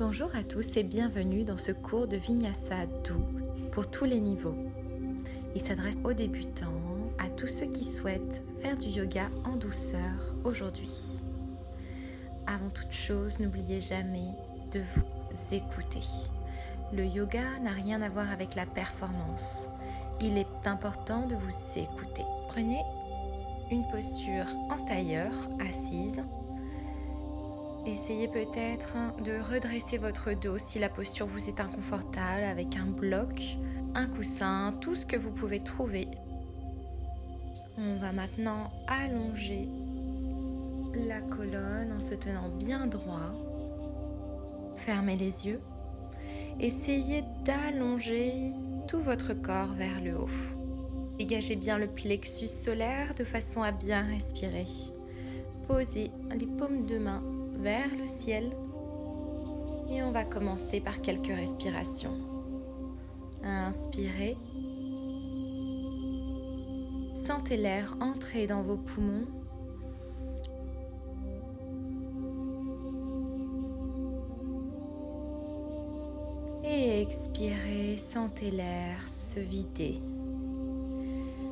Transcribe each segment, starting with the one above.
Bonjour à tous et bienvenue dans ce cours de Vinyasa doux pour tous les niveaux. Il s'adresse aux débutants, à tous ceux qui souhaitent faire du yoga en douceur aujourd'hui. Avant toute chose, n'oubliez jamais de vous écouter. Le yoga n'a rien à voir avec la performance. Il est important de vous écouter. Prenez une posture en tailleur, assise. Essayez peut-être de redresser votre dos si la posture vous est inconfortable avec un bloc, un coussin, tout ce que vous pouvez trouver. On va maintenant allonger la colonne en se tenant bien droit. Fermez les yeux. Essayez d'allonger tout votre corps vers le haut. Dégagez bien le plexus solaire de façon à bien respirer. Posez les paumes de main vers le ciel et on va commencer par quelques respirations. Inspirez. Sentez l'air entrer dans vos poumons. Et expirez, sentez l'air se vider.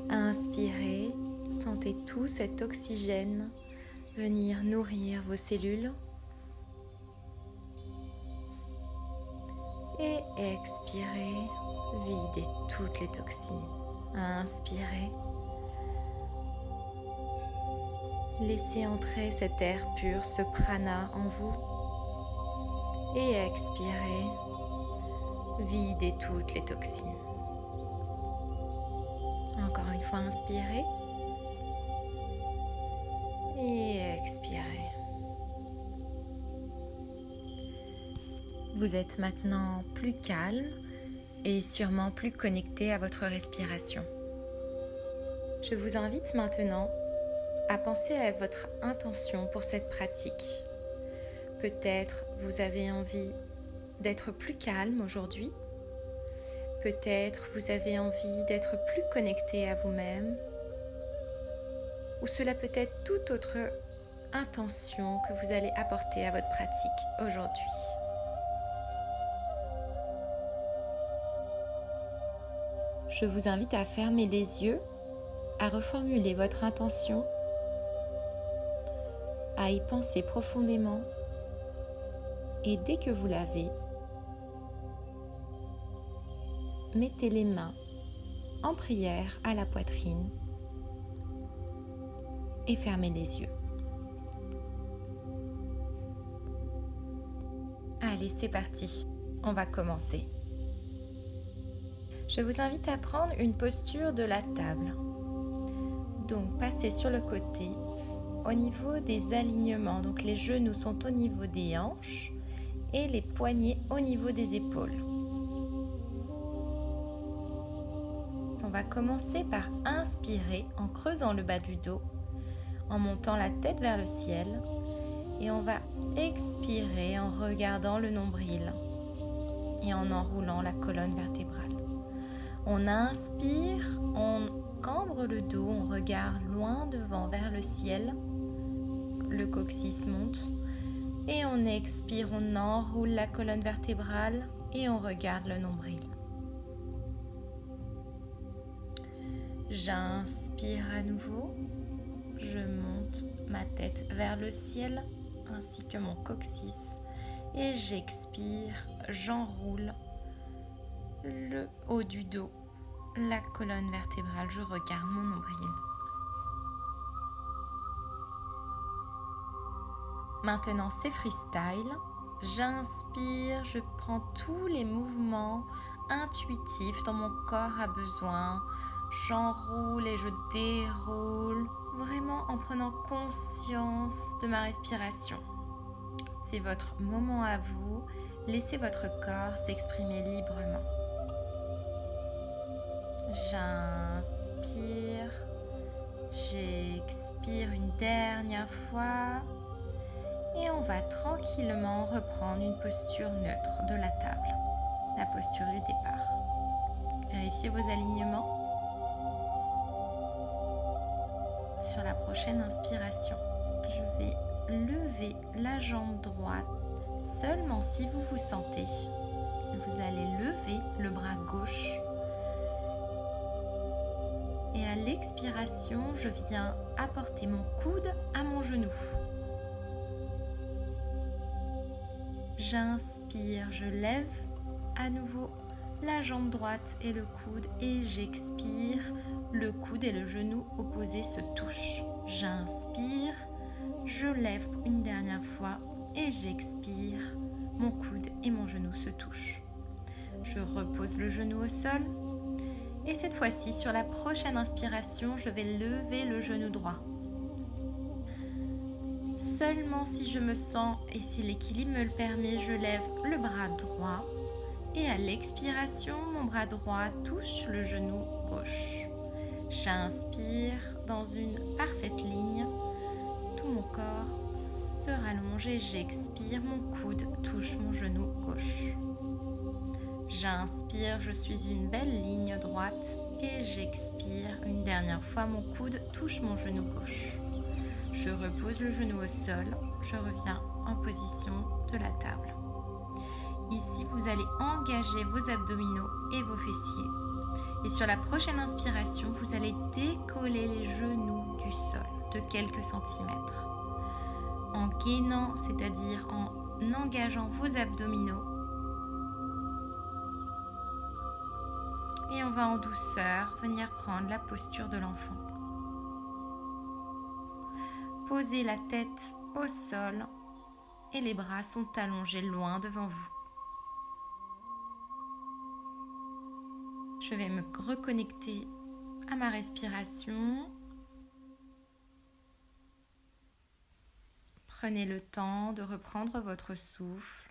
Inspirez, sentez tout cet oxygène venir nourrir vos cellules. Et expirez, videz toutes les toxines. Inspirez. Laissez entrer cet air pur, ce prana en vous. Et expirez, videz toutes les toxines. Encore une fois, inspirez. Et expirez. Vous êtes maintenant plus calme et sûrement plus connecté à votre respiration. Je vous invite maintenant à penser à votre intention pour cette pratique. Peut-être vous avez envie d'être plus calme aujourd'hui. Peut-être vous avez envie d'être plus connecté à vous-même. Ou cela peut être toute autre intention que vous allez apporter à votre pratique aujourd'hui. Je vous invite à fermer les yeux, à reformuler votre intention, à y penser profondément et dès que vous l'avez, mettez les mains en prière à la poitrine et fermez les yeux. Allez, c'est parti, on va commencer. Je vous invite à prendre une posture de la table. Donc, passez sur le côté au niveau des alignements. Donc, les genoux sont au niveau des hanches et les poignets au niveau des épaules. On va commencer par inspirer en creusant le bas du dos, en montant la tête vers le ciel et on va expirer en regardant le nombril et en enroulant la colonne vertébrale. On inspire, on cambre le dos, on regarde loin devant vers le ciel, le coccyx monte et on expire, on enroule la colonne vertébrale et on regarde le nombril. J'inspire à nouveau, je monte ma tête vers le ciel ainsi que mon coccyx et j'expire, j'enroule le haut du dos, la colonne vertébrale, je regarde mon nombril. Maintenant c'est freestyle, j'inspire, je prends tous les mouvements intuitifs dont mon corps a besoin, j'enroule et je déroule, vraiment en prenant conscience de ma respiration. C'est votre moment à vous, laissez votre corps s'exprimer librement. J'inspire, j'expire une dernière fois et on va tranquillement reprendre une posture neutre de la table, la posture du départ. Vérifiez vos alignements. Sur la prochaine inspiration, je vais lever la jambe droite, Seulement si vous vous sentez, vous allez lever le bras gauche. Et à l'expiration, je viens apporter mon coude à mon genou. J'inspire, je lève à nouveau la jambe droite et le coude et j'expire, le coude et le genou opposé se touchent. J'inspire, je lève une dernière fois et j'expire, mon coude et mon genou se touchent. Je repose le genou au sol et cette fois-ci, sur la prochaine inspiration, je vais lever le genou droit. Seulement si je me sens et si l'équilibre me le permet, je lève le bras droit et à l'expiration, mon bras droit touche le genou gauche. J'inspire dans une parfaite ligne, tout mon corps se rallonge et j'expire, mon coude touche mon genou gauche. J'inspire, je suis une belle ligne droite et j'expire une dernière fois, mon coude touche mon genou gauche. Je repose le genou au sol, je reviens en position de la table. Ici, vous allez engager vos abdominaux et vos fessiers. Et sur la prochaine inspiration, vous allez décoller les genoux du sol de quelques centimètres. En gainant, c'est-à-dire en engageant vos abdominaux. Et on va en douceur venir prendre la posture de l'enfant. Posez la tête au sol et les bras sont allongés loin devant vous. Je vais me reconnecter à ma respiration. Prenez le temps de reprendre votre souffle.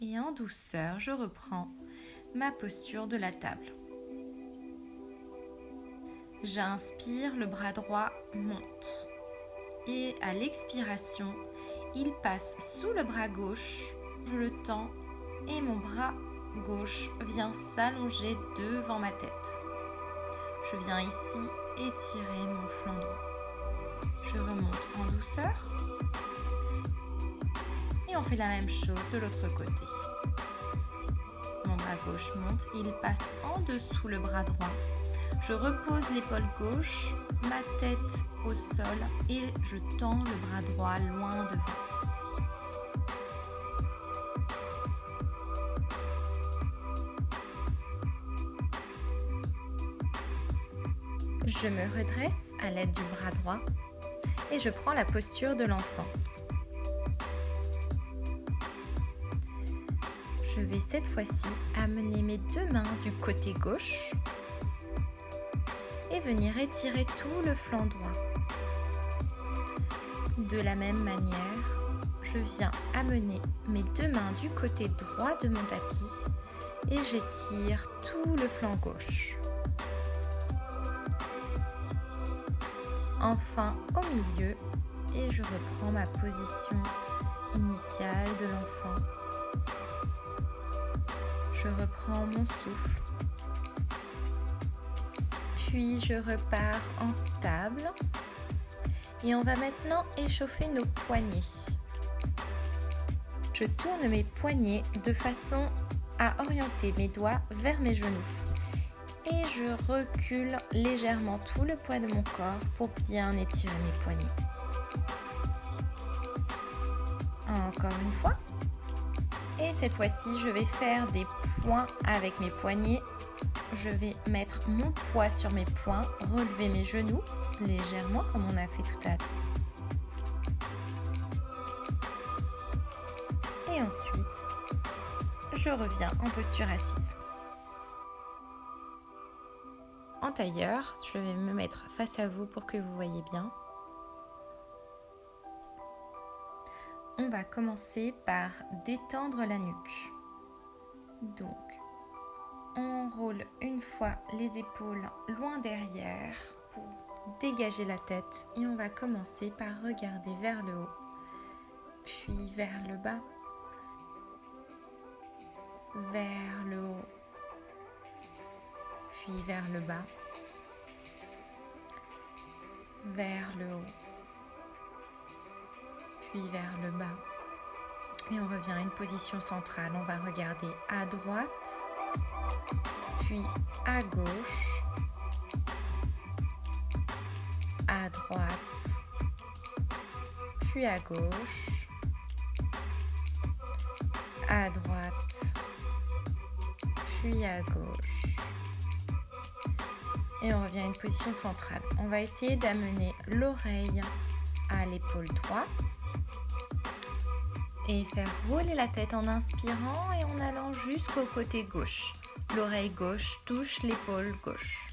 Et en douceur, je reprends ma posture de la table. J'inspire, le bras droit monte. Et à l'expiration, il passe sous le bras gauche. Je le tends et mon bras gauche vient s'allonger devant ma tête. Je viens ici étirer mon flanc droit. Je remonte en douceur. Et on fait la même chose de l'autre côté. Mon bras gauche monte, il passe en dessous le bras droit. Je repose l'épaule gauche, ma tête au sol et je tends le bras droit loin devant. Je me redresse à l'aide du bras droit et je prends la posture de l'enfant. Je vais cette fois-ci amener mes deux mains du côté gauche et venir étirer tout le flanc droit. De la même manière, je viens amener mes deux mains du côté droit de mon tapis et j'étire tout le flanc gauche. Enfin au milieu et je reprends ma position initiale de l'enfant. Je reprends mon souffle. Puis je repars en table et on va maintenant échauffer nos poignets. Je tourne mes poignets de façon à orienter mes doigts vers mes genoux et je recule légèrement tout le poids de mon corps pour bien étirer mes poignets. Encore une fois. Et cette fois-ci, je vais faire des points avec mes poignets. Je vais mettre mon poids sur mes poings, relever mes genoux légèrement comme on a fait tout à l'heure. Et ensuite, je reviens en posture assise. En tailleur, je vais me mettre face à vous pour que vous voyez bien. On va commencer par détendre la nuque. Donc, on roule une fois les épaules loin derrière pour dégager la tête et on va commencer par regarder vers le haut, puis vers le bas, vers le haut, puis vers le bas, vers le haut, puis vers le bas. Et on revient à une position centrale. On va regarder à droite, puis à gauche, à droite, puis à gauche, à droite, puis à gauche. Et on revient à une position centrale. On va essayer d'amener l'oreille à l'épaule droite et faire rouler la tête en inspirant et en allant jusqu'au côté gauche. L'oreille gauche touche l'épaule gauche.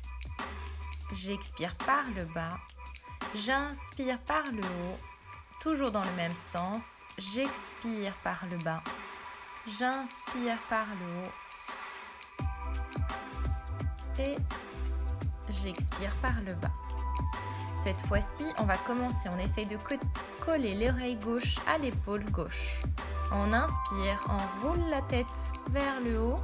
J'expire par le bas, j'inspire par le haut, toujours dans le même sens. J'expire par le bas, j'inspire par le haut et j'expire par le bas. Cette fois-ci, on va commencer. On essaye de coller l'oreille gauche à l'épaule gauche. On inspire, on roule la tête vers le haut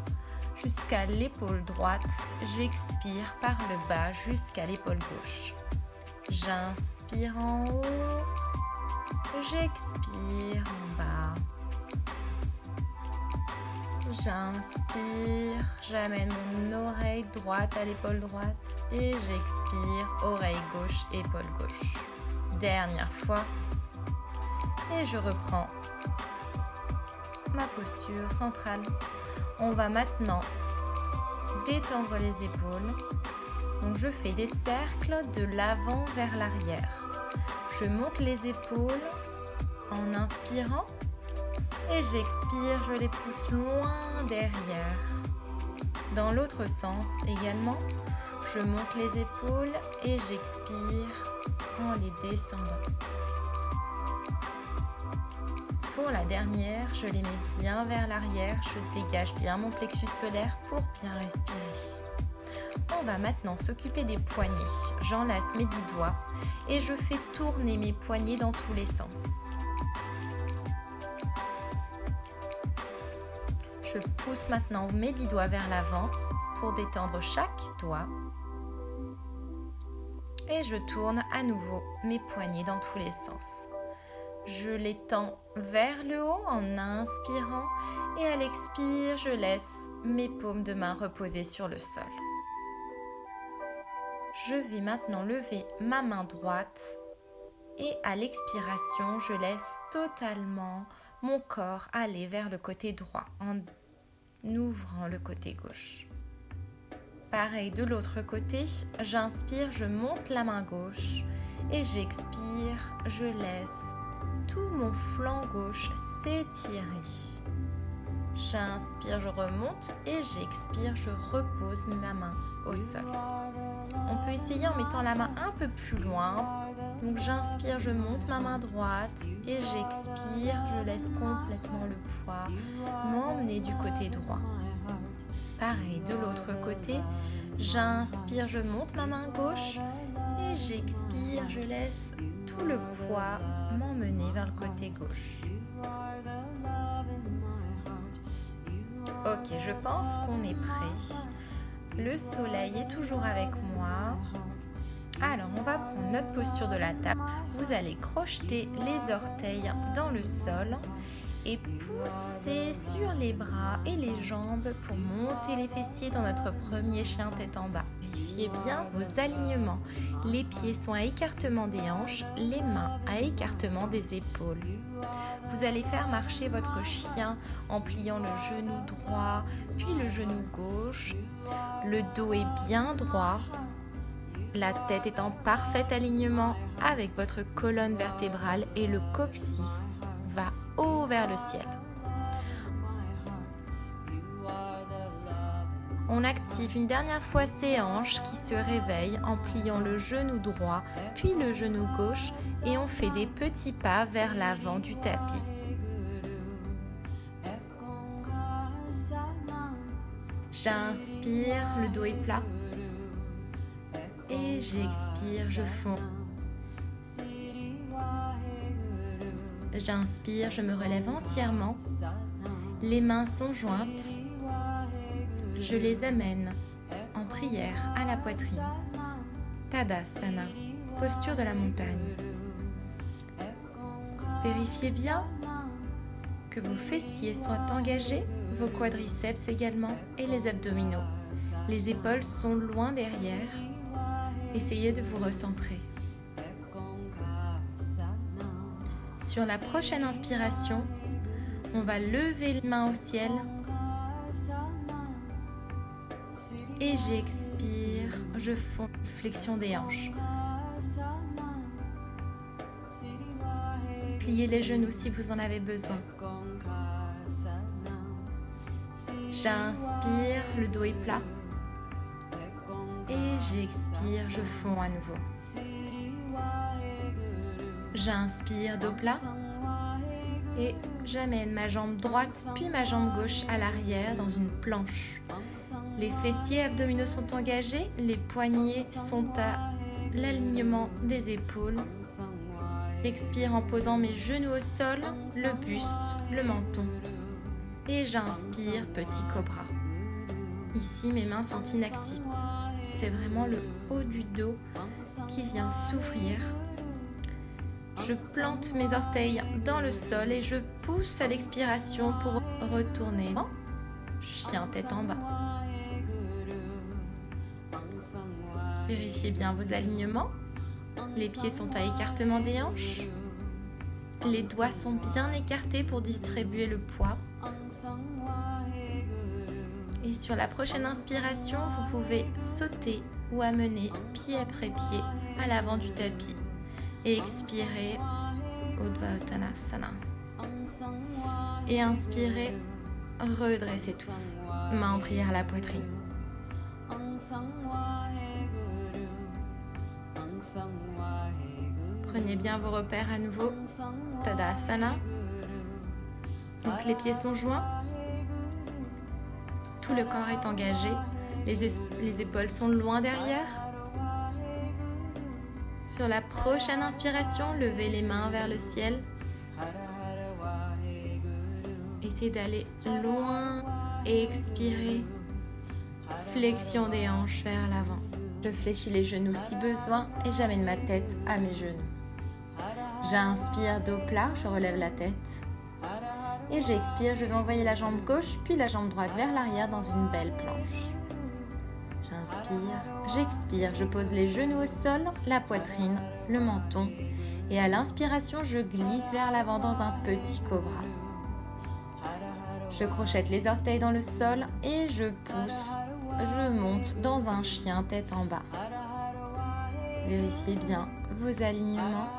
jusqu'à l'épaule droite. J'expire par le bas jusqu'à l'épaule gauche. J'inspire en haut, j'expire en bas. J'inspire, j'amène mon oreille droite à l'épaule droite et j'expire, oreille gauche, épaule gauche. Dernière fois. Et je reprends ma posture centrale. On va maintenant détendre les épaules. Donc je fais des cercles de l'avant vers l'arrière. Je monte les épaules en inspirant. Et j'expire, je les pousse loin derrière. Dans l'autre sens également, je monte les épaules et j'expire en les descendant. Pour la dernière, je les mets bien vers l'arrière, je dégage bien mon plexus solaire pour bien respirer. On va maintenant s'occuper des poignets. J'enlace mes 10 doigts et je fais tourner mes poignets dans tous les sens. Je pousse maintenant mes 10 doigts vers l'avant pour détendre chaque doigt. Et je tourne à nouveau mes poignets dans tous les sens. Je les tends vers le haut en inspirant et à l'expire, je laisse mes paumes de main reposer sur le sol. Je vais maintenant lever ma main droite et à l'expiration, je laisse totalement mon corps aller vers le côté droit en ouvrant le côté gauche. Pareil de l'autre côté, j'inspire, je monte la main gauche et j'expire, je laisse tout mon flanc gauche s'étirer. J'inspire, je remonte et j'expire, je repose ma main au sol. On peut essayer en mettant la main un peu plus loin. Donc j'inspire, je monte ma main droite et j'expire, je laisse complètement le poids m'emmener du côté droit. Pareil de l'autre côté, j'inspire, je monte ma main gauche et j'expire, je laisse tout le poids m'emmener vers le côté gauche. Ok, je pense qu'on est prêt. Le soleil est toujours avec moi. Alors, on va prendre notre posture de la table. Vous allez crocheter les orteils dans le sol et pousser sur les bras et les jambes pour monter les fessiers dans notre premier chien tête en bas. Vérifiez bien vos alignements. Les pieds sont à écartement des hanches, les mains à écartement des épaules. Vous allez faire marcher votre chien en pliant le genou droit, puis le genou gauche. Le dos est bien droit. La tête est en parfait alignement avec votre colonne vertébrale et le coccyx va haut vers le ciel. On active une dernière fois ses hanches qui se réveillent en pliant le genou droit puis le genou gauche et on fait des petits pas vers l'avant du tapis. J'inspire, le dos est plat. Et j'expire, je fonds. J'inspire, je me relève entièrement. Les mains sont jointes. Je les amène en prière à la poitrine. Tadasana, posture de la montagne. Vérifiez bien que vos fessiers soient engagés, vos quadriceps également et les abdominaux. Les épaules sont loin derrière. Essayez de vous recentrer. Sur la prochaine inspiration, on va lever les mains au ciel et j'expire, je fais flexion des hanches. Pliez les genoux si vous en avez besoin. J'inspire, le dos est plat. Et j'expire, je fonds à nouveau. J'inspire, dos plat. Et j'amène ma jambe droite puis ma jambe gauche à l'arrière dans une planche. Les fessiers abdominaux sont engagés, les poignets sont à l'alignement des épaules. J'expire en posant mes genoux au sol, le buste, le menton. Et j'inspire, petit cobra. Ici, mes mains sont inactives. C'est vraiment le haut du dos qui vient s'ouvrir. Je plante mes orteils dans le sol et je pousse à l'expiration pour retourner. Chien tête en bas. Vérifiez bien vos alignements. Les pieds sont à écartement des hanches. Les doigts sont bien écartés pour distribuer le poids. Et sur la prochaine inspiration, vous pouvez sauter ou amener pied après pied à l'avant du tapis. Et expirer Urdhva Uttanasana. Et inspirez, redressez tout. Main en prière à la poitrine. Prenez bien vos repères à nouveau. Tadasana. Donc les pieds sont joints. Tout le corps est engagé. Les épaules sont loin derrière. Sur la prochaine inspiration, levez les mains vers le ciel. Essayez d'aller loin et expirez. Flexion des hanches vers l'avant. Je fléchis les genoux si besoin et j'amène ma tête à mes genoux. J'inspire, dos plat, je relève la tête. Et j'expire, je vais envoyer la jambe gauche puis la jambe droite vers l'arrière dans une belle planche. J'inspire, j'expire, je pose les genoux au sol, la poitrine, le menton. Et à l'inspiration, je glisse vers l'avant dans un petit cobra. Je crochette les orteils dans le sol et je pousse. Je monte dans un chien tête en bas. Vérifiez bien vos alignements.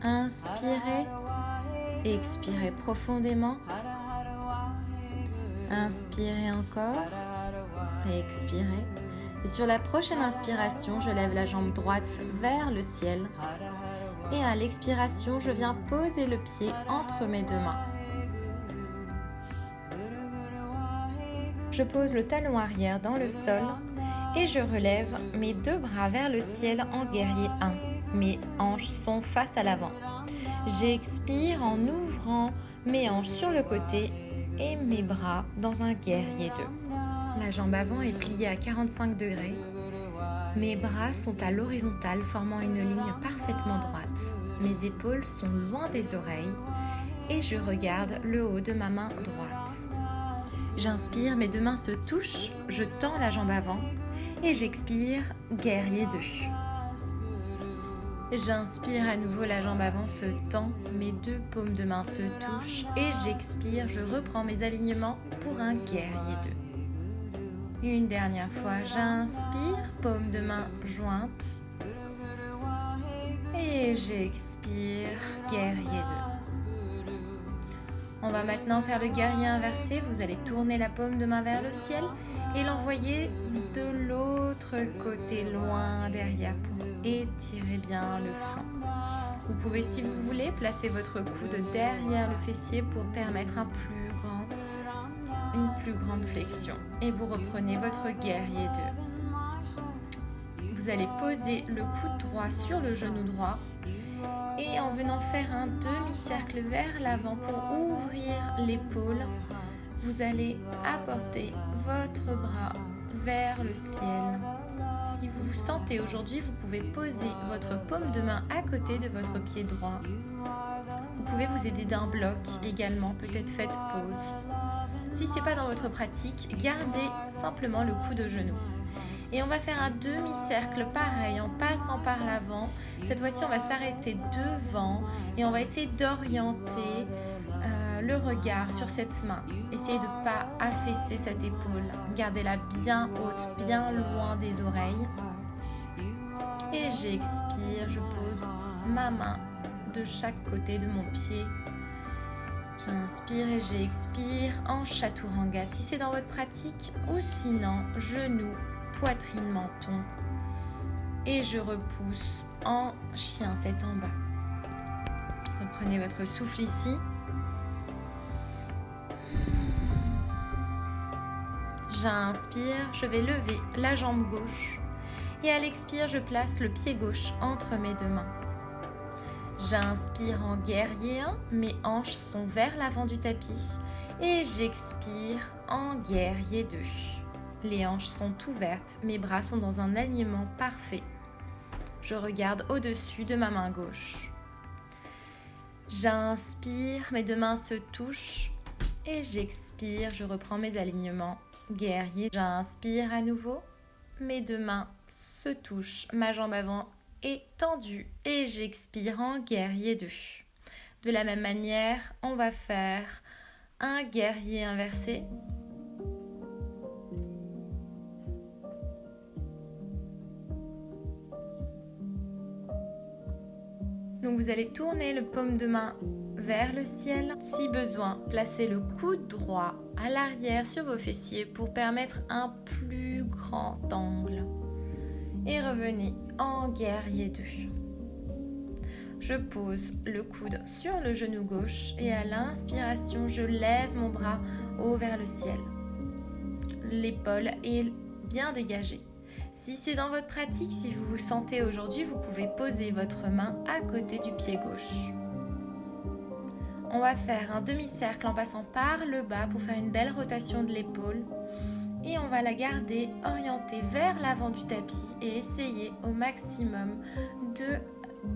Inspirez, expirez profondément. Inspirez encore et expirez. Et sur la prochaine inspiration, je lève la jambe droite vers le ciel. Et à l'expiration, je viens poser le pied entre mes deux mains. Je pose le talon arrière dans le sol et je relève mes deux bras vers le ciel en guerrier 1. Mes hanches sont face à l'avant. J'expire en ouvrant mes hanches sur le côté et mes bras dans un guerrier 2. La jambe avant est pliée à 45 degrés. Mes bras sont à l'horizontale formant une ligne parfaitement droite. Mes épaules sont loin des oreilles et je regarde le haut de ma main droite. J'inspire, mes deux mains se touchent, je tends la jambe avant et j'expire, guerrier 2. J'inspire à nouveau, la jambe avant se tend, mes deux paumes de main se touchent et j'expire, je reprends mes alignements pour un guerrier 2. Une dernière fois, j'inspire, paume de main jointe et j'expire, guerrier 2. On va maintenant faire le guerrier inversé. Vous allez tourner la paume de main vers le ciel et l'envoyer de l'autre côté, loin derrière, pour étirer bien le flanc. Vous pouvez, si vous voulez, placer votre coude derrière le fessier pour permettre une plus grande flexion. Et vous reprenez votre guerrier 2. Vous allez poser le coude droit sur le genou droit. Et en venant faire un demi-cercle vers l'avant pour ouvrir l'épaule, vous allez apporter votre bras vers le ciel Si vous vous sentez aujourd'hui, vous pouvez poser votre paume de main à côté de votre pied droit. Vous pouvez vous aider d'un bloc également, peut-être faites pause. Si ce n'est pas dans votre pratique, gardez simplement le coude au genou. Et on va faire un demi-cercle pareil en passant par l'avant. Cette fois-ci, on va s'arrêter devant et on va essayer d'orienter le regard sur cette main. Essayez de ne pas affaisser cette épaule. Gardez-la bien haute, bien loin des oreilles. Et j'expire, je pose ma main de chaque côté de mon pied. J'inspire et j'expire en chaturanga si c'est dans votre pratique, ou sinon genoux, poitrine, menton. Et je repousse en chien tête en bas. Reprenez votre souffle ici. J'inspire, je vais lever la jambe gauche. Et à l'expire, je place le pied gauche entre mes deux mains. J'inspire en guerrier 1, mes hanches sont vers l'avant du tapis. Et j'expire en guerrier 2. Les hanches sont ouvertes, mes bras sont dans un alignement parfait. Je regarde au-dessus de ma main gauche. J'inspire, mes deux mains se touchent. Et j'expire, je reprends mes alignements. Guerrier, j'inspire à nouveau. Mes deux mains se touchent, ma jambe avant est tendue et j'expire en guerrier 2. De la même manière, on va faire un guerrier inversé. Donc vous allez tourner le paume de main vers le ciel. Si besoin, placez le coude droit à l'arrière sur vos fessiers pour permettre un plus grand angle. Et revenez en guerrier 2. Je pose le coude sur le genou gauche et à l'inspiration, je lève mon bras haut vers le ciel. L'épaule est bien dégagée. Si c'est dans votre pratique, si vous vous sentez aujourd'hui, vous pouvez poser votre main à côté du pied gauche. On va faire un demi-cercle en passant par le bas pour faire une belle rotation de l'épaule. Et on va la garder orientée vers l'avant du tapis et essayer au maximum de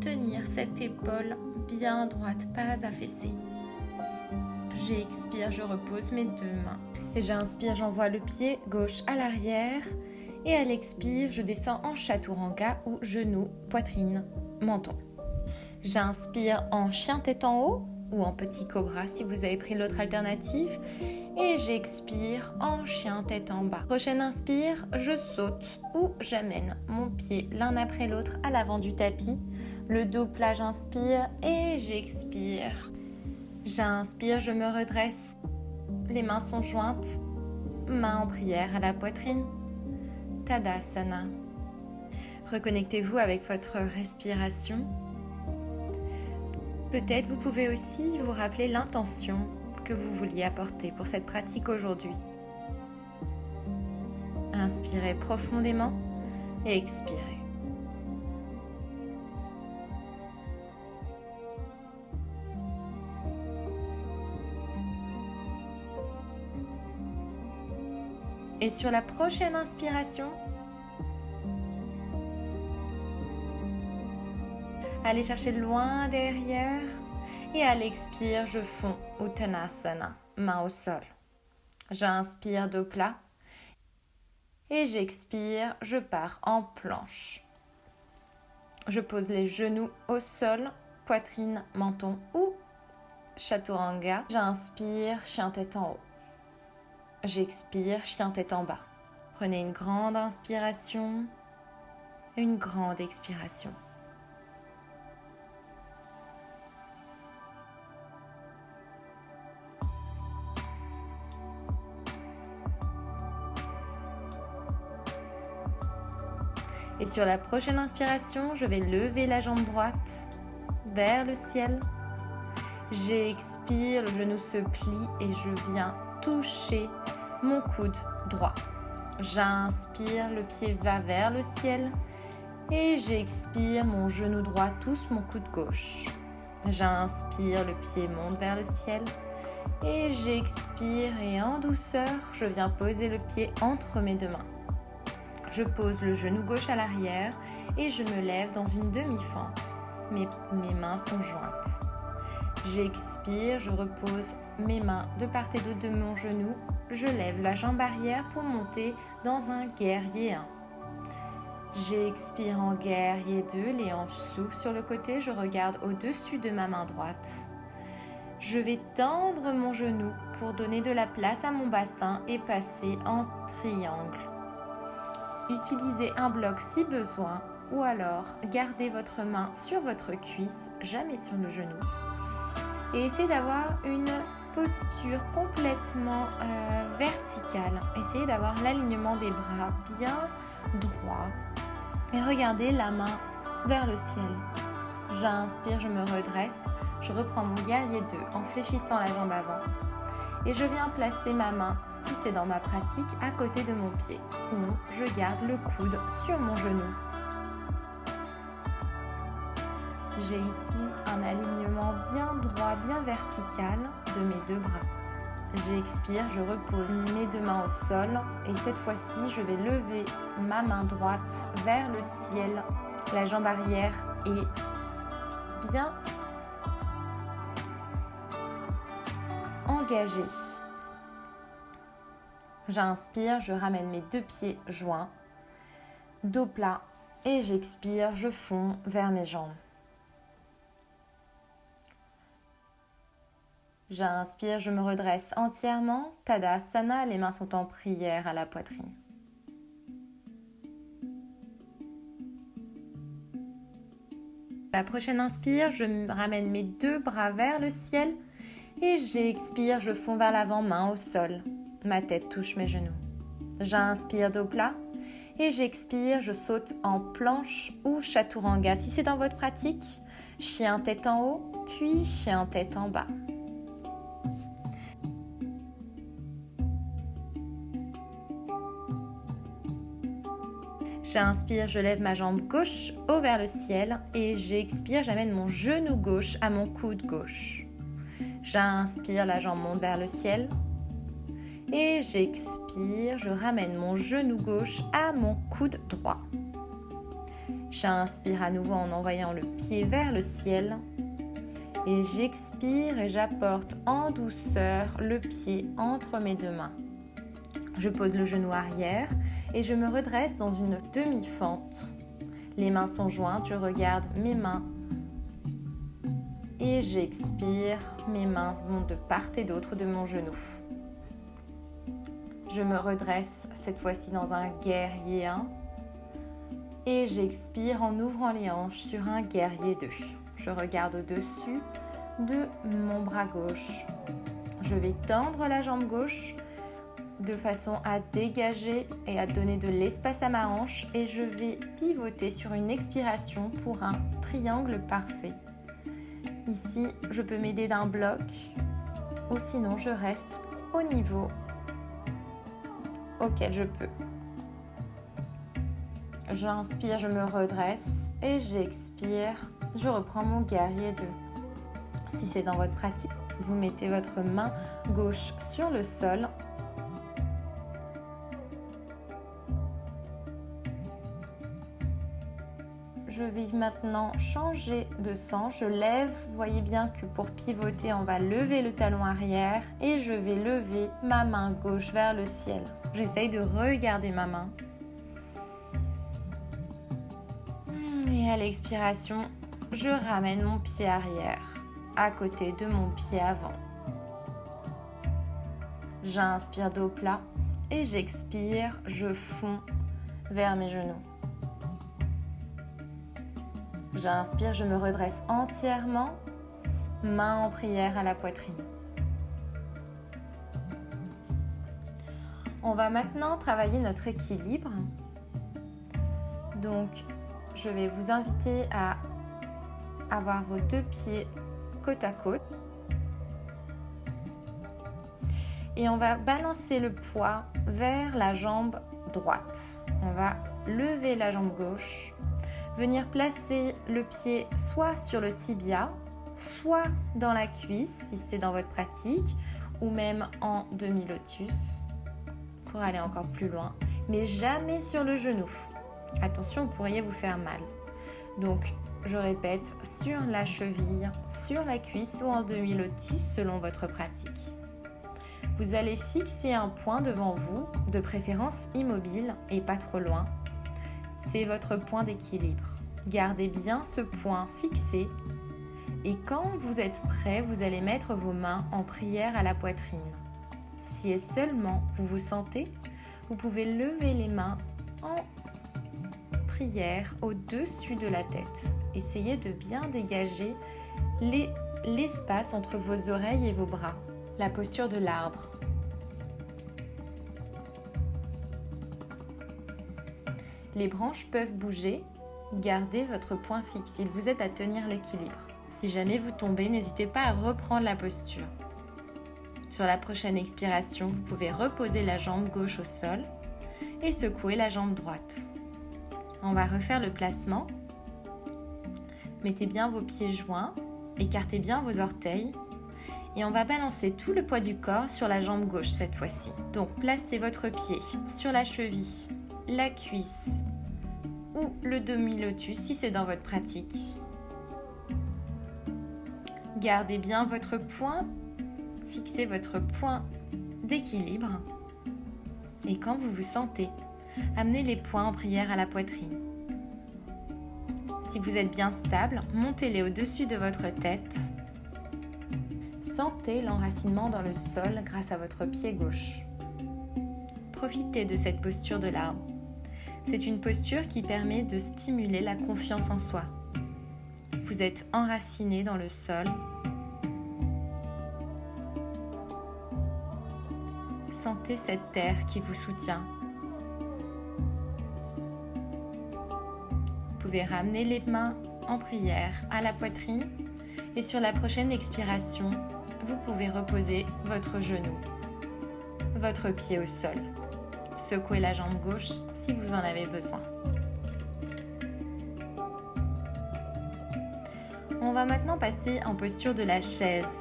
tenir cette épaule bien droite, pas affaissée. J'expire, je repose mes deux mains. Et j'inspire, j'envoie le pied gauche à l'arrière. Et à l'expire, je descends en chaturanga ou genou, poitrine, menton. J'inspire en chien tête en haut ou en petit cobra si vous avez pris l'autre alternative. Et j'expire en chien tête en bas. Prochaine inspire, je saute ou j'amène mon pied l'un après l'autre à l'avant du tapis. Le dos plat, j'inspire et j'expire. J'inspire, je me redresse. Les mains sont jointes. Mains en prière à la poitrine. Tadasana. Reconnectez-vous avec votre respiration. Peut-être vous pouvez aussi vous rappeler l'intention que vous vouliez apporter pour cette pratique aujourd'hui. Inspirez profondément et expirez. Et sur la prochaine inspiration, allez chercher loin derrière et à l'expire, je fonds Uttanasana, main au sol. J'inspire dos plat et j'expire, je pars en planche. Je pose les genoux au sol, poitrine, menton ou chaturanga. J'inspire, chien tête en haut. J'expire, chien tête en bas. Prenez une grande inspiration, une grande expiration. Et sur la prochaine inspiration, je vais lever la jambe droite vers le ciel. J'expire, le genou se plie et je viens toucher mon coude droit. J'inspire, le pied va vers le ciel et j'expire, mon genou droit touche mon coude gauche. J'inspire, le pied monte vers le ciel et j'expire et en douceur, je viens poser le pied entre mes deux mains. Je pose le genou gauche à l'arrière et je me lève dans une demi-fente. Mes mains sont jointes. J'expire, je repose mes mains de part et d'autre de mon genou. Je lève la jambe arrière pour monter dans un guerrier 1. J'expire en guerrier 2, les hanches s'ouvrent sur le côté, je regarde au-dessus de ma main droite. Je vais tendre mon genou pour donner de la place à mon bassin et passer en triangle. Utilisez un bloc si besoin ou alors gardez votre main sur votre cuisse, jamais sur le genou. Et essayez d'avoir une posture complètement verticale. Essayez d'avoir l'alignement des bras bien droit. Et regardez la main vers le ciel. J'inspire, je me redresse. Je reprends mon guerrier 2 en fléchissant la jambe avant. Et je viens placer ma main, si c'est dans ma pratique, à côté de mon pied. Sinon, je garde le coude sur mon genou. J'ai ici un alignement bien droit, bien vertical de mes deux bras. J'expire, je repose mes deux mains au sol et cette fois-ci, je vais lever ma main droite vers le ciel. La jambe arrière est bien engagée. J'inspire, je ramène mes deux pieds joints, dos plat et j'expire, je fonds vers mes jambes. J'inspire, je me redresse entièrement. Tadasana, les mains sont en prière à la poitrine. La prochaine inspire, je ramène mes deux bras vers le ciel et j'expire, je fonds vers l'avant, main au sol. Ma tête touche mes genoux. J'inspire, dos plat et j'expire, je saute en planche ou chaturanga. Si c'est dans votre pratique, chien tête en haut, puis chien tête en bas. J'inspire, je lève ma jambe gauche haut vers le ciel et j'expire, j'amène mon genou gauche à mon coude gauche. J'inspire, la jambe monte vers le ciel et j'expire, je ramène mon genou gauche à mon coude droit. J'inspire à nouveau en envoyant le pied vers le ciel et j'expire et j'apporte en douceur le pied entre mes deux mains. Je pose le genou arrière et je me redresse dans une demi-fente. Les mains sont jointes, je regarde mes mains et j'expire. Mes mains montent de part et d'autre de mon genou. Je me redresse cette fois-ci dans un guerrier 1 et j'expire en ouvrant les hanches sur un guerrier 2. Je regarde au-dessus de mon bras gauche. Je vais tendre la jambe gauche de façon à dégager et à donner de l'espace à ma hanche et je vais pivoter sur une expiration pour un triangle parfait. Ici, je peux m'aider d'un bloc ou sinon je reste au niveau auquel je peux. J'inspire, je me redresse et j'expire, je reprends mon guerrier 2. Si c'est dans votre pratique, vous mettez votre main gauche sur le sol. Je vais maintenant changer de sens. Je lève, vous voyez bien que pour pivoter, on va lever le talon arrière et je vais lever ma main gauche vers le ciel. J'essaye de regarder ma main. Et à l'expiration, je ramène mon pied arrière à côté de mon pied avant. J'inspire dos plat et j'expire, je fonds vers mes genoux. J'inspire, je me redresse entièrement, main en prière à la poitrine. On va maintenant travailler notre équilibre. Donc, je vais vous inviter à avoir vos deux pieds côte à côte. Et on va balancer le poids vers la jambe droite. On va lever la jambe gauche. Venir placer le pied soit sur le tibia, soit dans la cuisse, si c'est dans votre pratique, ou même en demi-lotus, pour aller encore plus loin. mais jamais sur le genou. Attention, vous pourriez vous faire mal. Donc, je répète, sur la cheville, sur la cuisse ou en demi-lotus selon votre pratique. Vous allez fixer un point devant vous, de préférence immobile et pas trop loin. C'est votre point d'équilibre. Gardez bien ce point fixé et quand vous êtes prêt, vous allez mettre vos mains en prière à la poitrine. Si et seulement vous vous sentez, vous pouvez lever les mains en prière au-dessus de la tête. Essayez de bien dégager l'espace entre vos oreilles et vos bras. La posture de l'arbre. Les branches peuvent bouger. Gardez votre point fixe. Il vous aide à tenir l'équilibre. Si jamais vous tombez, n'hésitez pas à reprendre la posture. Sur la prochaine expiration, vous pouvez reposer la jambe gauche au sol et secouer la jambe droite. On va refaire le placement. Mettez bien vos pieds joints, écartez bien vos orteils et on va balancer tout le poids du corps sur la jambe gauche cette fois-ci. Donc placez votre pied sur la cheville, la cuisse ou le demi-lotus si c'est dans votre pratique. Gardez bien votre point, fixez votre point d'équilibre et quand vous vous sentez, amenez les poings en prière à la poitrine. Si vous êtes bien stable, montez-les au-dessus de votre tête. Sentez l'enracinement dans le sol grâce à votre pied gauche. Profitez de cette posture de l'arbre. C'est une posture qui permet de stimuler la confiance en soi. Vous êtes enraciné dans le sol. Sentez cette terre qui vous soutient. Vous pouvez ramener les mains en prière à la poitrine et sur la prochaine expiration, vous pouvez reposer votre genou, votre pied au sol. Secouez la jambe gauche si vous en avez besoin. On va maintenant passer en posture de la chaise.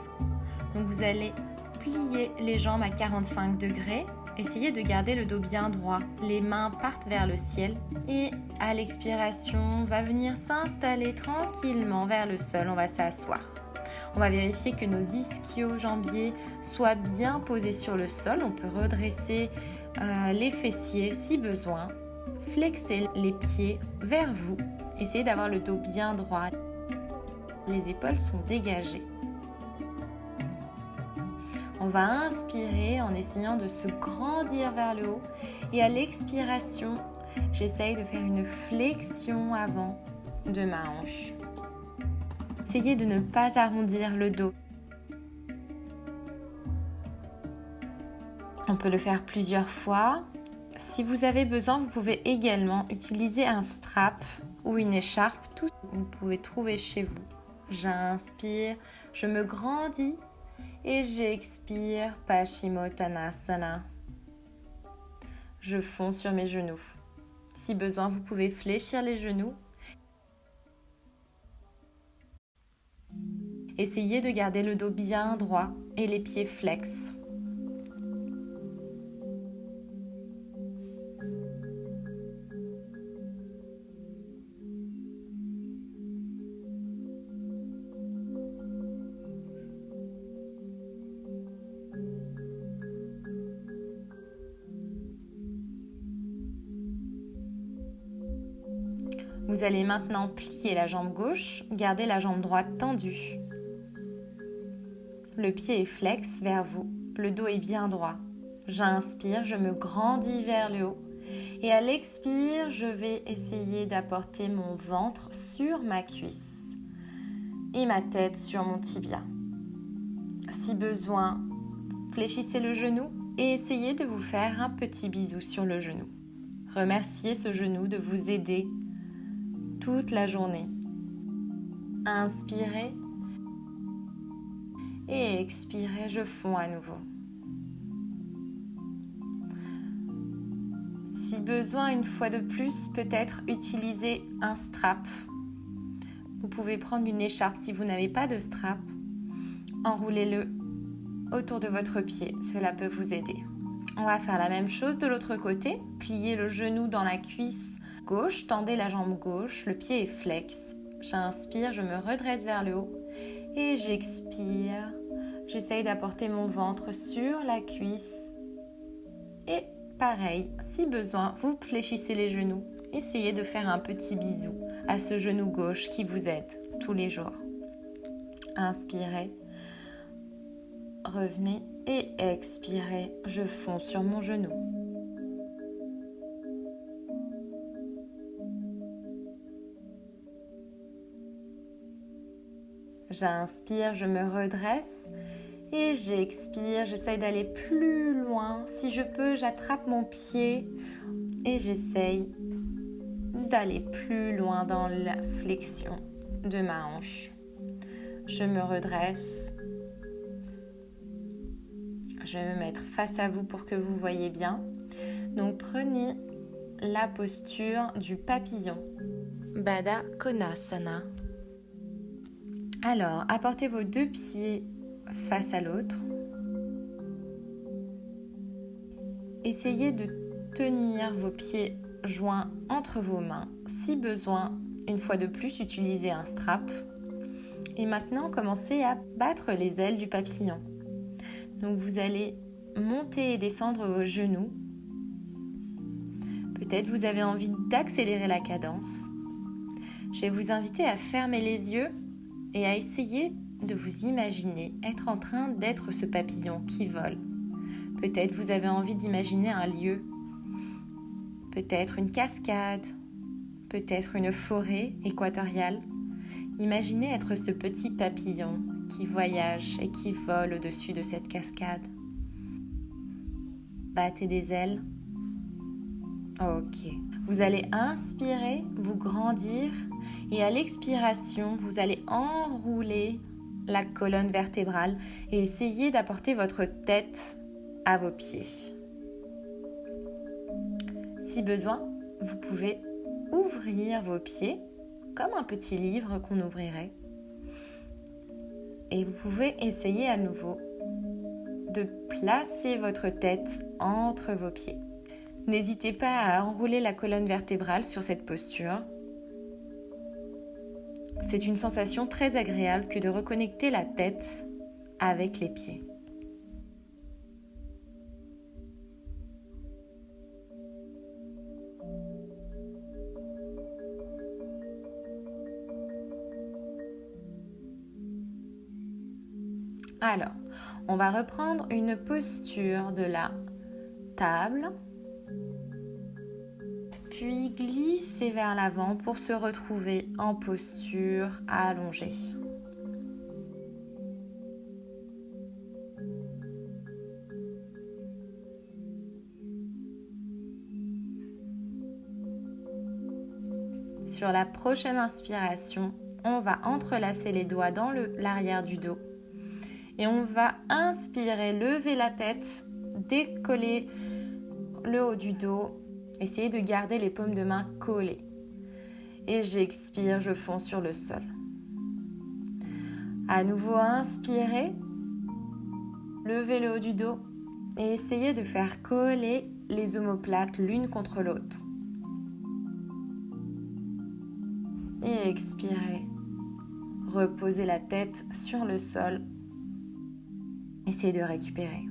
Donc vous allez plier les jambes à 45 degrés. Essayez de garder le dos bien droit. Les mains partent vers le ciel et à l'expiration, on va venir s'installer tranquillement vers le sol. On va s'asseoir. On va vérifier que nos ischio-jambiers soient bien posés sur le sol. On peut redresser les fessiers si besoin. Flexez les pieds vers vous. Essayez d'avoir le dos bien droit. Les épaules sont dégagées. On va inspirer en essayant de se grandir vers le haut. Et à l'expiration, j'essaye de faire une flexion avant de ma hanche. Essayez de ne pas arrondir le dos. On peut le faire plusieurs fois. Si vous avez besoin, vous pouvez également utiliser un strap ou une écharpe, tout ce que vous pouvez trouver chez vous. J'inspire, je me grandis et j'expire, Paschimottanasana. Je fonds sur mes genoux. Si besoin, vous pouvez fléchir les genoux. Essayez de garder le dos bien droit et les pieds flex. Vous allez maintenant plier la jambe gauche, garder la jambe droite tendue. Le pied est flex vers vous, le dos est bien droit. J'inspire, je me grandis vers le haut. Et à l'expire, je vais essayer d'apporter mon ventre sur ma cuisse et ma tête sur mon tibia. Si besoin, fléchissez le genou et essayez de vous faire un petit bisou sur le genou. Remerciez ce genou de vous aider toute la journée. Inspirez et expirez, je fonds à nouveau. Si besoin, une fois de plus, peut-être utiliser un strap. Vous pouvez prendre une écharpe si vous n'avez pas de strap. Enroulez-le autour de votre pied, cela peut vous aider. On va faire la même chose de l'autre côté. Pliez le genou dans la cuisse gauche, tendez la jambe gauche, le pied est flex. J'inspire, je me redresse vers le haut et j'expire. J'essaye d'apporter mon ventre sur la cuisse. Et pareil, si besoin, vous fléchissez les genoux. Essayez de faire un petit bisou à ce genou gauche qui vous aide tous les jours. Inspirez, revenez et expirez. Je fonds sur mon genou. J'inspire, je me redresse et j'expire. J'essaye d'aller plus loin. Si je peux, j'attrape mon pied et j'essaye d'aller plus loin dans la flexion de ma hanche. Je me redresse. Je vais me mettre face à vous pour que vous voyez bien. Donc prenez la posture du papillon. Baddha Konasana. Alors, apportez vos deux pieds face à l'autre. Essayez de tenir vos pieds joints entre vos mains. Si besoin, une fois de plus, utilisez un strap. Et maintenant, commencez à battre les ailes du papillon. Donc, vous allez monter et descendre vos genoux. Peut-être vous avez envie d'accélérer la cadence. Je vais vous inviter à fermer les yeux et à essayer de vous imaginer être en train d'être ce papillon qui vole. Peut-être vous avez envie d'imaginer un lieu, peut-être une cascade, peut-être une forêt équatoriale. Imaginez être ce petit papillon qui voyage et qui vole au-dessus de cette cascade. Battez des ailes. Ok. Vous allez inspirer, vous grandir et à l'expiration, vous allez enrouler la colonne vertébrale et essayer d'apporter votre tête à vos pieds. Si besoin, vous pouvez ouvrir vos pieds comme un petit livre qu'on ouvrirait. Et vous pouvez essayer à nouveau de placer votre tête entre vos pieds. N'hésitez pas à enrouler la colonne vertébrale sur cette posture. C'est une sensation très agréable que de reconnecter la tête avec les pieds. Alors, on va reprendre une posture de la table, puis glisser vers l'avant pour se retrouver en posture allongée. Sur la prochaine inspiration, on va entrelacer les doigts dans l'arrière du dos et on va inspirer, lever la tête, décoller le haut du dos. Essayez de garder les paumes de main collées. Et j'expire, je fonds sur le sol. À nouveau, inspirez, levez le haut du dos et essayez de faire coller les omoplates l'une contre l'autre. Et expirez, reposez la tête sur le sol. Essayez de récupérer.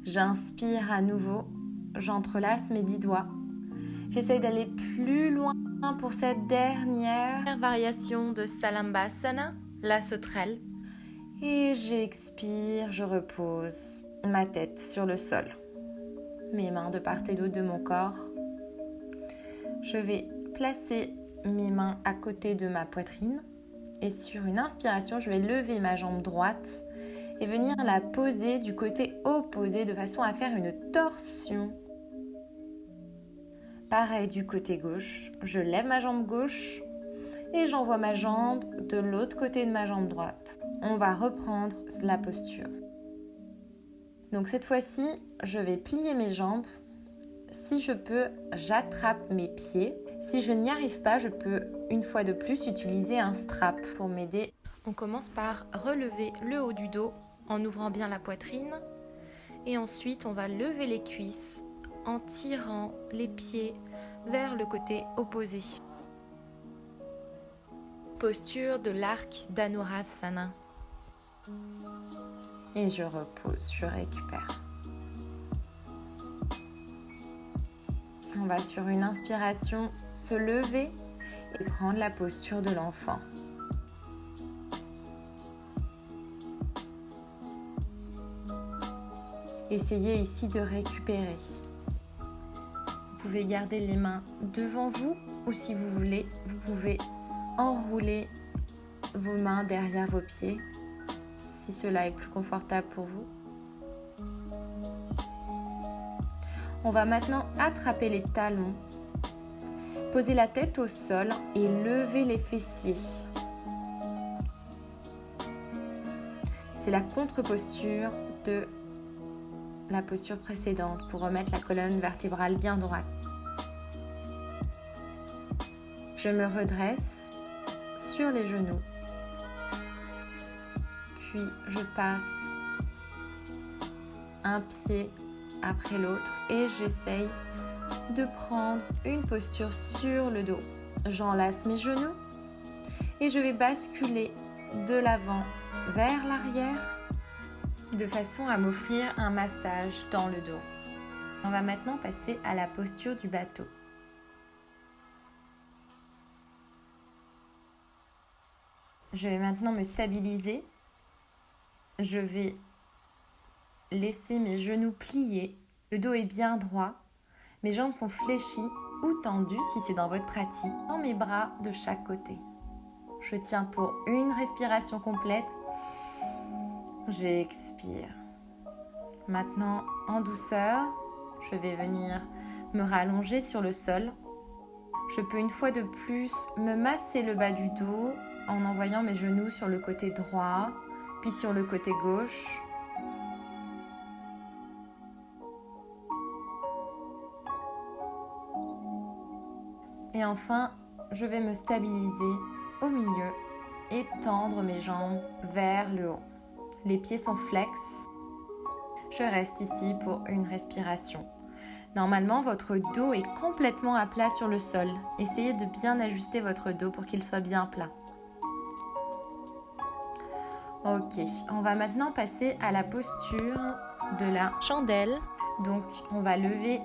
J'inspire à nouveau, j'entrelace mes 10 doigts. J'essaye d'aller plus loin pour cette dernière variation de Salambhasana, la sauterelle. Et j'expire, je repose ma tête sur le sol. Mes mains de part et d'autre de mon corps. Je vais placer mes mains à côté de ma poitrine. Et sur une inspiration, je vais lever ma jambe droite et venir la poser du côté opposé de façon à faire une torsion. Pareil du côté gauche, je lève ma jambe gauche et j'envoie ma jambe de l'autre côté de ma jambe droite. On va reprendre la posture. Donc cette fois-ci, je vais plier mes jambes. Si je peux, j'attrape mes pieds. Si je n'y arrive pas, je peux une fois de plus utiliser un strap pour m'aider. On commence par relever le haut du dos en ouvrant bien la poitrine et ensuite on va lever les cuisses en tirant les pieds vers le côté opposé. Posture de l'arc d'Anurasana. Et je repose, je récupère. On va sur une inspiration se lever et prendre la posture de l'enfant. Essayez ici de récupérer. Vous pouvez garder les mains devant vous ou si vous voulez, vous pouvez enrouler vos mains derrière vos pieds si cela est plus confortable pour vous. On va maintenant attraper les talons, poser la tête au sol et lever les fessiers. C'est la contre-posture de la posture précédente pour remettre la colonne vertébrale bien droite. Je me redresse sur les genoux, puis je passe un pied après l'autre et j'essaye de prendre une posture sur le dos. J'enlace mes genoux et je vais basculer de l'avant vers l'arrière de façon à m'offrir un massage dans le dos. On va maintenant passer à la posture du bateau. Je vais maintenant me stabiliser. Je vais laisser mes genoux pliés. Le dos est bien droit. Mes jambes sont fléchies ou tendues si c'est dans votre pratique. Dans mes bras de chaque côté. Je tiens pour une respiration complète. J'expire. Maintenant, en douceur, je vais venir me rallonger sur le sol. Je peux une fois de plus me masser le bas du dos en envoyant mes genoux sur le côté droit, puis sur le côté gauche. Et enfin, je vais me stabiliser au milieu et tendre mes jambes vers le haut. Les pieds sont flex. Je reste ici pour une respiration. Normalement, votre dos est complètement à plat sur le sol. Essayez de bien ajuster votre dos pour qu'il soit bien plat. Ok, on va maintenant passer à la posture de la chandelle. Donc, on va lever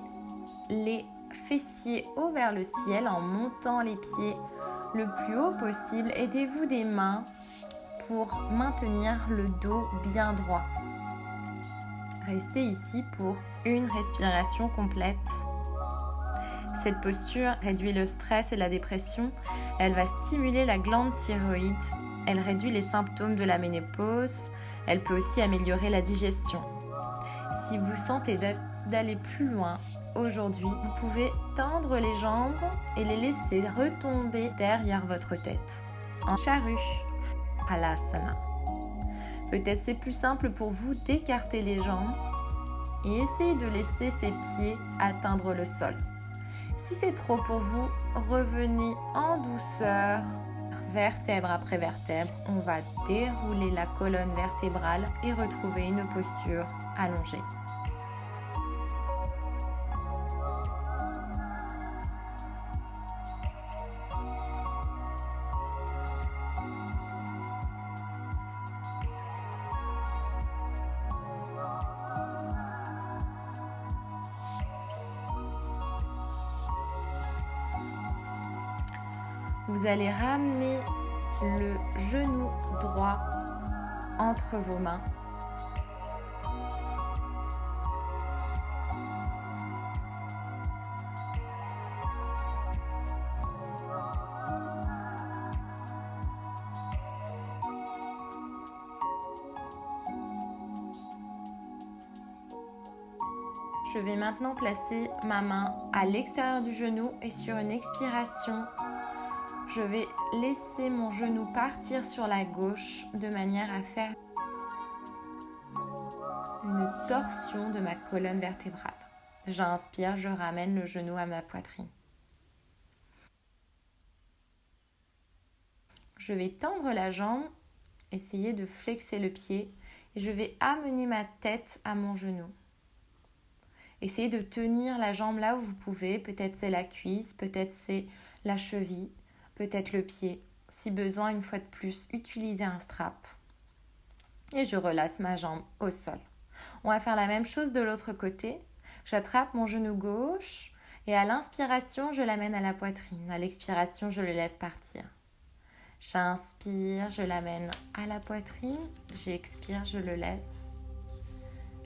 les fessiers haut vers le ciel en montant les pieds le plus haut possible. Aidez-vous des mains pour maintenir le dos bien droit. Restez ici pour une respiration complète. Cette posture réduit le stress et la dépression. Elle va stimuler la glande thyroïde. Elle réduit les symptômes de la ménopause. Elle peut aussi améliorer la digestion. Si vous sentez d'aller plus loin aujourd'hui, vous pouvez tendre les jambes et les laisser retomber derrière votre tête. En charrue, Halasana. Peut-être c'est plus simple pour vous d'écarter les jambes et essayez de laisser ses pieds atteindre le sol. Si c'est trop pour vous, revenez en douceur, vertèbre après vertèbre. On va dérouler la colonne vertébrale et retrouver une posture allongée. Vous allez ramener le genou droit entre vos mains. Je vais maintenant placer ma main à l'extérieur du genou et sur une expiration, je vais laisser mon genou partir sur la gauche de manière à faire une torsion de ma colonne vertébrale. J'inspire, je ramène le genou à ma poitrine. Je vais tendre la jambe, essayer de flexer le pied et je vais amener ma tête à mon genou. Essayez de tenir la jambe là où vous pouvez, peut-être c'est la cuisse, peut-être c'est la cheville, peut-être le pied. Si besoin, une fois de plus, utilisez un strap. Et je relâche ma jambe au sol. On va faire la même chose de l'autre côté. J'attrape mon genou gauche et à l'inspiration, je l'amène à la poitrine. À l'expiration, je le laisse partir. J'inspire, je l'amène à la poitrine. J'expire, je le laisse.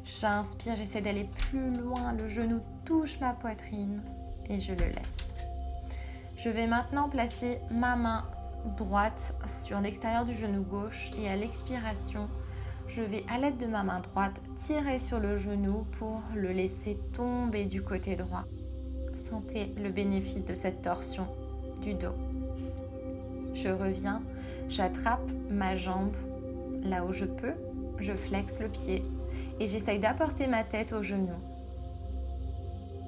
J'inspire, j'essaie d'aller plus loin. Le genou touche ma poitrine et je le laisse. Je vais maintenant placer ma main droite sur l'extérieur du genou gauche et à l'expiration, je vais à l'aide de ma main droite tirer sur le genou pour le laisser tomber du côté droit. Sentez le bénéfice de cette torsion du dos. Je reviens, j'attrape ma jambe là où je peux, je flexe le pied et j'essaye d'apporter ma tête au genou.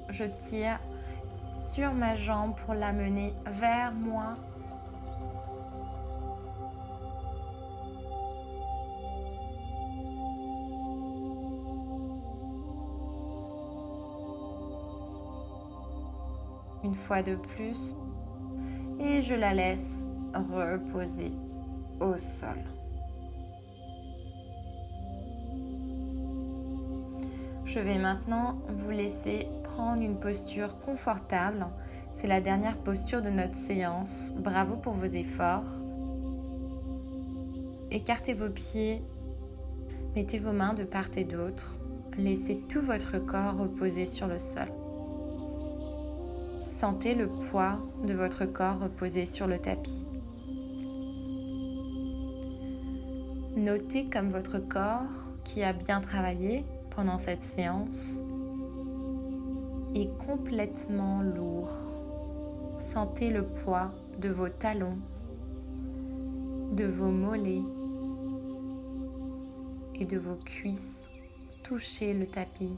Je tire sur ma jambe pour l'amener vers moi. Une fois de plus et je la laisse reposer au sol. Je vais maintenant vous laisser prendre une posture confortable. C'est la dernière posture de notre séance. Bravo pour vos efforts. Écartez vos pieds, mettez vos mains de part et d'autre. Laissez tout votre corps reposer sur le sol. Sentez le poids de votre corps reposer sur le tapis. Notez comme votre corps, qui a bien travaillé pendant cette séance, est complètement lourd. Sentez le poids de vos talons, de vos mollets et de vos cuisses toucher le tapis.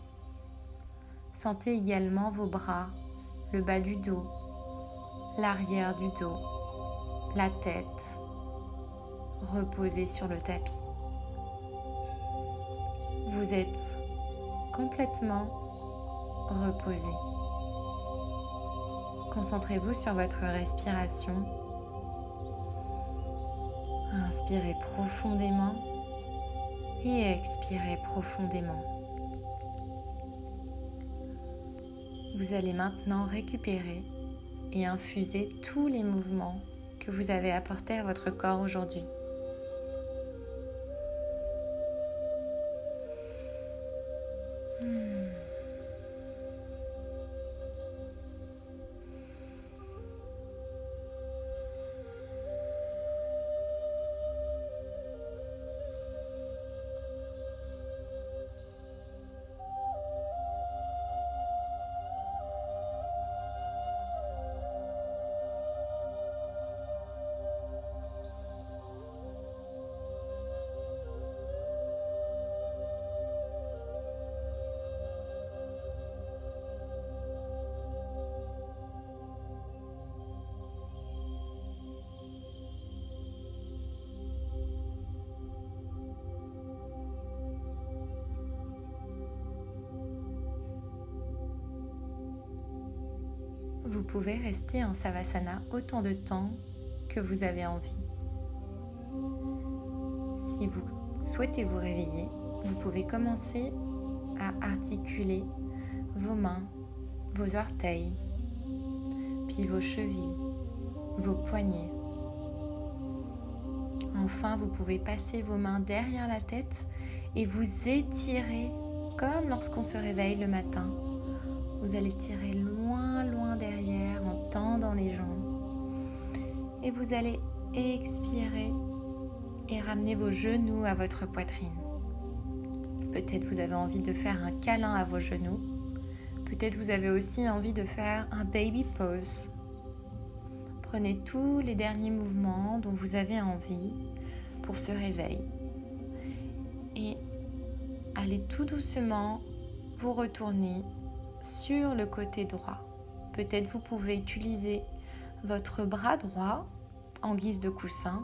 Sentez également vos bras, le bas du dos, l'arrière du dos, la tête reposer sur le tapis. Vous êtes complètement reposé. Concentrez-vous sur votre respiration. Inspirez profondément et expirez profondément. Vous allez maintenant récupérer et infuser tous les mouvements que vous avez apportés à votre corps aujourd'hui. Vous pouvez rester en Savasana autant de temps que vous avez envie. Si vous souhaitez vous réveiller, vous pouvez commencer à articuler vos mains, vos orteils, puis vos chevilles, vos poignets. Enfin, vous pouvez passer vos mains derrière la tête et vous étirer comme lorsqu'on se réveille le matin. Vous allez tirer loin, loin derrière en tendant les jambes. Et vous allez expirer et ramener vos genoux à votre poitrine. Peut-être vous avez envie de faire un câlin à vos genoux. Peut-être vous avez aussi envie de faire un baby pose. Prenez tous les derniers mouvements dont vous avez envie pour ce réveil. Et allez tout doucement vous retourner sur le côté droit. Peut-être vous pouvez utiliser votre bras droit en guise de coussin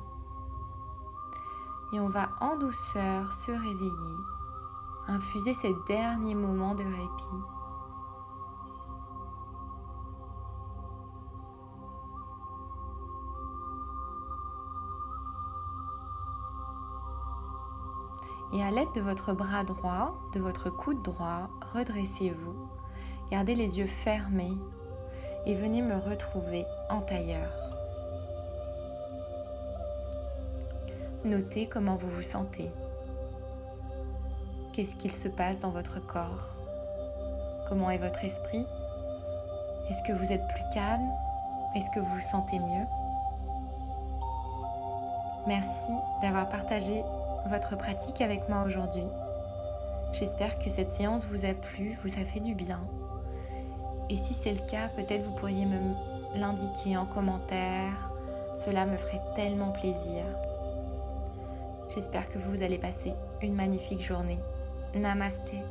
Et on va en douceur se réveiller, infuser ces derniers moments de répit. Et à l'aide de votre bras droit, de votre coude droit, redressez-vous. Gardez les yeux fermés et venez me retrouver en tailleur. Notez comment vous vous sentez. Qu'est-ce qu'il se passe dans votre corps? Comment est votre esprit? Est-ce que vous êtes plus calme? Est-ce que vous vous sentez mieux? Merci d'avoir partagé votre pratique avec moi aujourd'hui. J'espère que cette séance vous a plu, vous a fait du bien. Et si c'est le cas, peut-être vous pourriez me l'indiquer en commentaire. Cela me ferait tellement plaisir. J'espère que vous allez passer une magnifique journée. Namasté.